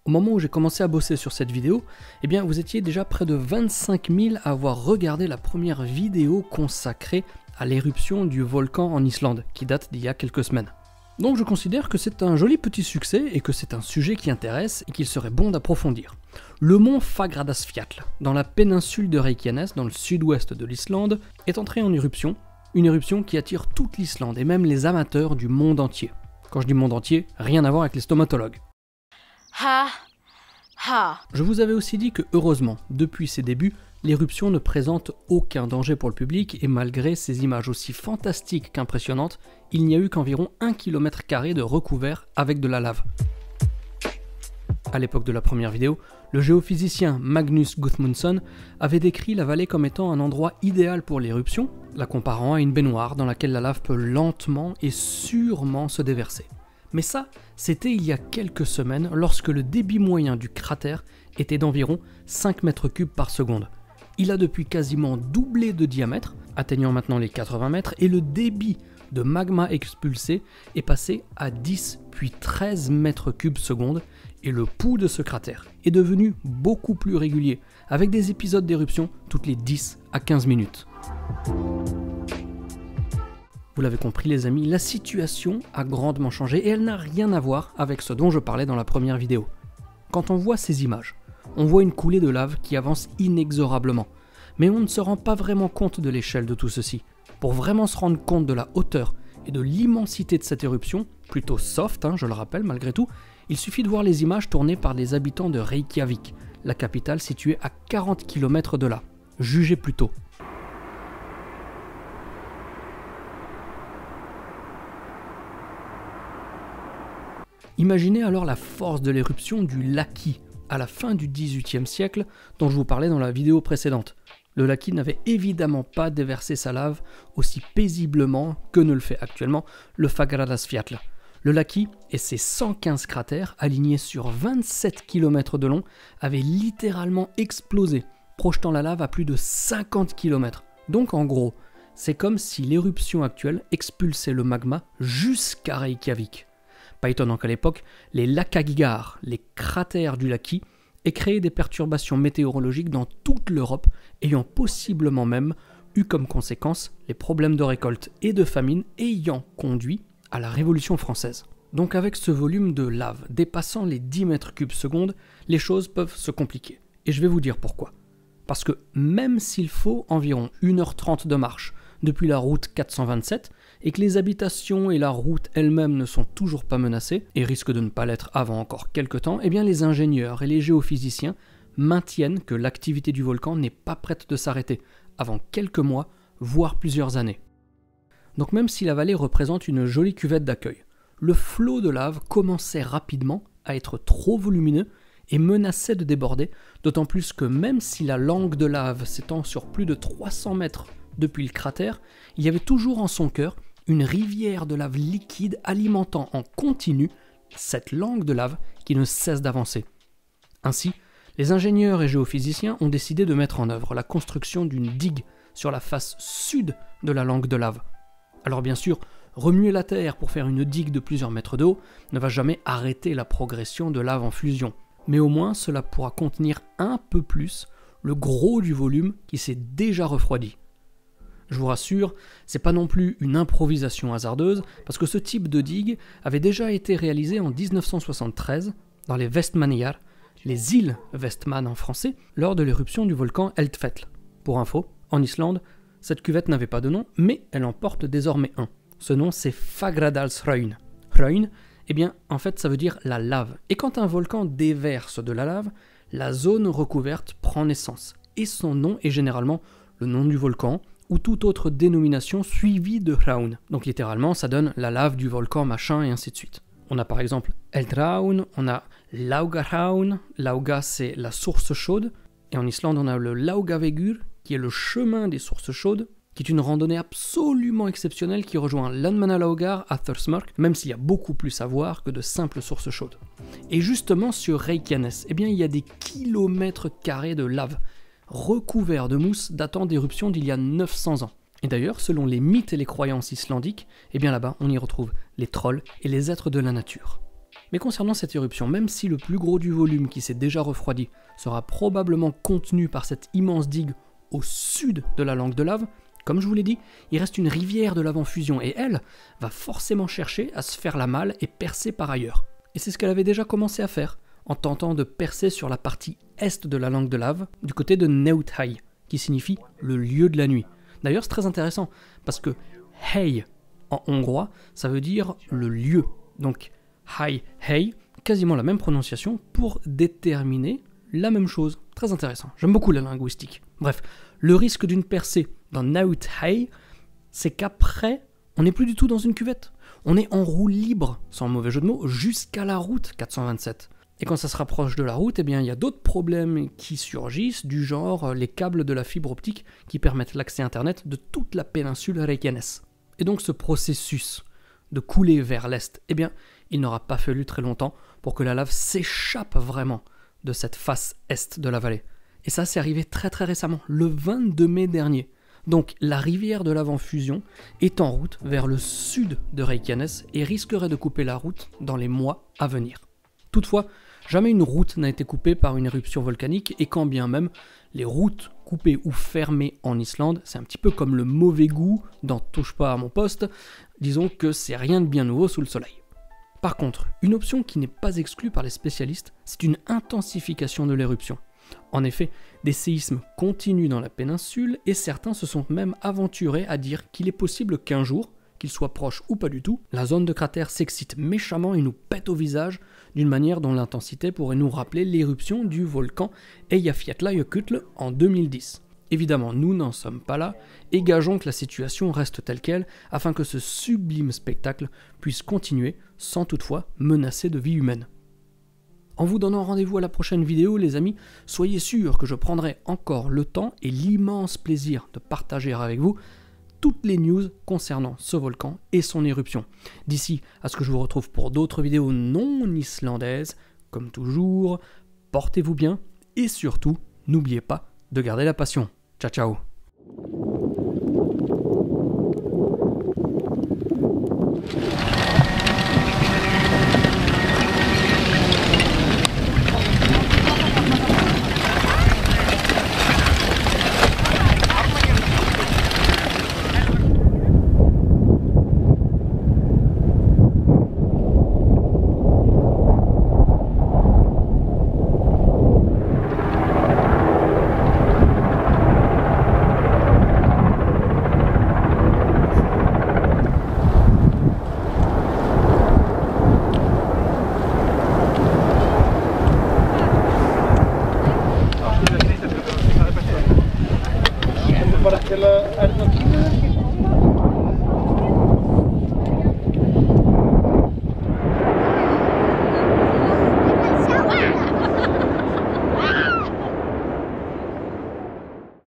Au moment où j'ai commencé à bosser sur cette vidéo, eh bien vous étiez déjà près de 25 000 à avoir regardé la première vidéo consacrée à l'éruption du volcan en Islande, qui date d'il y a quelques semaines. Donc je considère que c'est un joli petit succès et que c'est un sujet qui intéresse et qu'il serait bon d'approfondir. Le mont Fagradalsfjall, dans la péninsule de Reykjanes, dans le sud-ouest de l'Islande, est entré en éruption, une éruption qui attire toute l'Islande et même les amateurs du monde entier. Quand je dis monde entier, rien à voir avec les stomatologues. Je vous avais aussi dit que heureusement, depuis ses débuts, l'éruption ne présente aucun danger pour le public et malgré ces images aussi fantastiques qu'impressionnantes, il n'y a eu qu'environ 1 km² de recouvert avec de la lave. À l'époque de la première vidéo, le géophysicien Magnus Gudmundsson avait décrit la vallée comme étant un endroit idéal pour l'éruption, la comparant à une baignoire dans laquelle la lave peut lentement et sûrement se déverser. Mais ça, c'était il y a quelques semaines lorsque le débit moyen du cratère était d'environ 5 mètres cubes par seconde. Il a depuis quasiment doublé de diamètre, atteignant maintenant les 80 mètres, et le débit de magma expulsé est passé à 10 puis 13 mètres cubes seconde, et le pouls de ce cratère est devenu beaucoup plus régulier, avec des épisodes d'éruption toutes les 10 à 15 minutes. Vous l'avez compris les amis, la situation a grandement changé et elle n'a rien à voir avec ce dont je parlais dans la première vidéo. Quand on voit ces images, on voit une coulée de lave qui avance inexorablement, mais on ne se rend pas vraiment compte de l'échelle de tout ceci. Pour vraiment se rendre compte de la hauteur et de l'immensité de cette éruption, plutôt soft, je le rappelle malgré tout, il suffit de voir les images tournées par des habitants de Reykjavik, la capitale située à 40 km de là. Jugez plutôt. Imaginez alors la force de l'éruption du Laki à la fin du XVIIIe siècle dont je vous parlais dans la vidéo précédente. Le Laki n'avait évidemment pas déversé sa lave aussi paisiblement que ne le fait actuellement le Fagradalsfjall. Le Laki et ses 115 cratères alignés sur 27 km de long avaient littéralement explosé, projetant la lave à plus de 50 km. Donc en gros, c'est comme si l'éruption actuelle expulsait le magma jusqu'à Reykjavik. Pas étonnant qu'à l'époque, les Lakagigar, les cratères du Laki, aient créé des perturbations météorologiques dans toute l'Europe, ayant possiblement même eu comme conséquence les problèmes de récolte et de famine ayant conduit à la Révolution française. Donc avec ce volume de lave dépassant les 10 mètres cubes secondes, les choses peuvent se compliquer. Et je vais vous dire pourquoi. Parce que même s'il faut environ 1h30 de marche depuis la route 427, et que les habitations et la route elle-même ne sont toujours pas menacées, et risquent de ne pas l'être avant encore quelques temps, eh bien les ingénieurs et les géophysiciens maintiennent que l'activité du volcan n'est pas prête de s'arrêter, avant quelques mois, voire plusieurs années. Donc même si la vallée représente une jolie cuvette d'accueil, le flot de lave commençait rapidement à être trop volumineux et menaçait de déborder, d'autant plus que même si la langue de lave s'étend sur plus de 300 mètres depuis le cratère, il y avait toujours en son cœur une rivière de lave liquide alimentant en continu cette langue de lave qui ne cesse d'avancer. Ainsi, les ingénieurs et géophysiciens ont décidé de mettre en œuvre la construction d'une digue sur la face sud de la langue de lave. Alors bien sûr, remuer la terre pour faire une digue de plusieurs mètres de haut ne va jamais arrêter la progression de lave en fusion, mais au moins cela pourra contenir un peu plus le gros du volume qui s'est déjà refroidi. Je vous rassure, c'est pas non plus une improvisation hasardeuse, parce que ce type de digue avait déjà été réalisé en 1973 dans les Vestmannaeyjar, les îles Vestmann en français, lors de l'éruption du volcan Eldfell. Pour info, en Islande, cette cuvette n'avait pas de nom, mais elle en porte désormais un. Ce nom c'est Fagradalshraun. Hraun, eh bien, en fait ça veut dire la lave. Et quand un volcan déverse de la lave, la zone recouverte prend naissance. Et son nom est généralement le nom du volcan, ou toute autre dénomination suivie de Hraun. Donc littéralement, ça donne la lave du volcan machin et ainsi de suite. On a par exemple Eldraun, on a Laugahraun, Lauga c'est la source chaude, et en Islande on a le Laugavegur, qui est le chemin des sources chaudes, qui est une randonnée absolument exceptionnelle qui rejoint Landmannalaugar à Thursmark, même s'il y a beaucoup plus à voir que de simples sources chaudes. Et justement sur Reykjanes, eh bien il y a des kilomètres carrés de lave, recouvert de mousse datant d'éruptions d'il y a 900 ans. Et d'ailleurs, selon les mythes et les croyances islandiques, eh bien là-bas, on y retrouve les trolls et les êtres de la nature. Mais concernant cette éruption, même si le plus gros du volume qui s'est déjà refroidi sera probablement contenu par cette immense digue au sud de la langue de lave, comme je vous l'ai dit, il reste une rivière de lave en fusion et elle va forcément chercher à se faire la malle et percer par ailleurs. Et c'est ce qu'elle avait déjà commencé à faire, en tentant de percer sur la partie est de la langue de lave, du côté de Neuthai, qui signifie le lieu de la nuit. D'ailleurs, c'est très intéressant, parce que Hei, en hongrois, ça veut dire le lieu. Donc, Hei, quasiment la même prononciation pour déterminer la même chose. Très intéressant, j'aime beaucoup la linguistique. Bref, le risque d'une percée dans Neuthai, c'est qu'après, on n'est plus du tout dans une cuvette. On est en roue libre, sans mauvais jeu de mots, jusqu'à la route 427. Et quand ça se rapproche de la route, eh bien, il y a d'autres problèmes qui surgissent, du genre les câbles de la fibre optique qui permettent l'accès Internet de toute la péninsule Reykjanes. Et donc ce processus de couler vers l'est, eh bien, il n'aura pas fallu très longtemps pour que la lave s'échappe vraiment de cette face est de la vallée. Et ça, c'est arrivé très très récemment, le 22 mai dernier. Donc la rivière de lave en fusion est en route vers le sud de Reykjanes et risquerait de couper la route dans les mois à venir. Toutefois, jamais une route n'a été coupée par une éruption volcanique et quand bien même les routes coupées ou fermées en Islande, c'est un petit peu comme le mauvais goût dans Touche pas à mon poste, disons que c'est rien de bien nouveau sous le soleil. Par contre, une option qui n'est pas exclue par les spécialistes, c'est une intensification de l'éruption. En effet, des séismes continuent dans la péninsule et certains se sont même aventurés à dire qu'il est possible qu'un jour, qu'il soit proche ou pas du tout, la zone de cratère s'excite méchamment et nous pète au visage d'une manière dont l'intensité pourrait nous rappeler l'éruption du volcan Eyjafjallajökull en 2010. Évidemment, nous n'en sommes pas là et gageons que la situation reste telle qu'elle afin que ce sublime spectacle puisse continuer sans toutefois menacer de vie humaine. En vous donnant rendez-vous à la prochaine vidéo, les amis, soyez sûrs que je prendrai encore le temps et l'immense plaisir de partager avec vous toutes les news concernant ce volcan et son éruption. D'ici à ce que je vous retrouve pour d'autres vidéos non islandaises, comme toujours, portez-vous bien et surtout, n'oubliez pas de garder la passion. Ciao ciao.